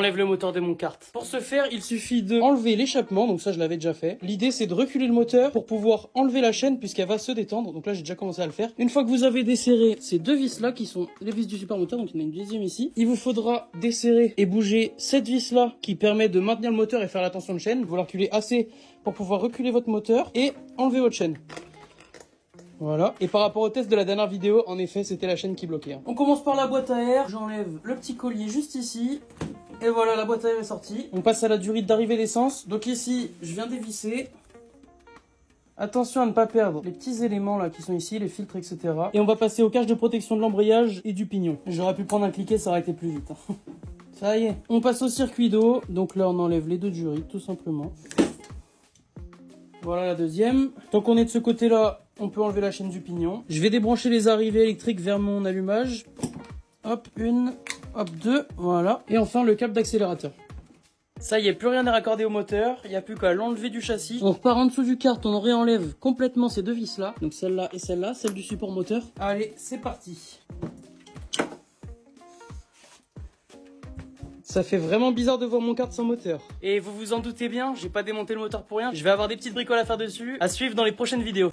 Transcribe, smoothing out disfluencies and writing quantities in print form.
J'enlève le moteur de mon kart. Pour ce faire, il suffit de enlever l'échappement, donc ça je l'avais déjà fait. L'idée c'est de reculer le moteur pour pouvoir enlever la chaîne puisqu'elle va se détendre. Donc là j'ai déjà commencé à le faire. Une fois que vous avez desserré ces deux vis là qui sont les vis du support moteur, donc il y en a une deuxième ici, il vous faudra desserrer et bouger cette vis là qui permet de maintenir le moteur et faire la tension de chaîne. Vous la reculez assez pour pouvoir reculer votre moteur et enlever votre chaîne. Voilà, et par rapport au test de la dernière vidéo, en effet, c'était la chaîne qui bloquait. On commence par la boîte à air, j'enlève le petit collier juste ici, et voilà, la boîte à air est sortie. On passe à la durite d'arrivée d'essence. Donc ici, je viens dévisser. Attention à ne pas perdre les petits éléments là qui sont ici, les filtres, etc. Et on va passer au cache de protection de l'embrayage et du pignon. J'aurais pu prendre un cliquet, ça aurait été plus vite. Ça y est. On passe au circuit d'eau, donc là on enlève les deux durites, tout simplement. Voilà la deuxième. Tant qu'on est de ce côté-là, on peut enlever la chaîne du pignon. Je vais débrancher les arrivées électriques vers mon allumage. Hop, une, hop, deux, voilà. Et enfin le câble d'accélérateur. Ça y est, plus rien n'est raccordé au moteur. Il n'y a plus qu'à l'enlever du châssis. On repart en dessous du kart, on réenlève complètement ces deux vis-là. Donc celle-là et celle-là, celle du support moteur. Allez, c'est parti. Ça fait vraiment bizarre de voir mon kart sans moteur. Et vous vous en doutez bien, j'ai pas démonté le moteur pour rien. Je vais avoir des petites bricoles à faire dessus. À suivre dans les prochaines vidéos.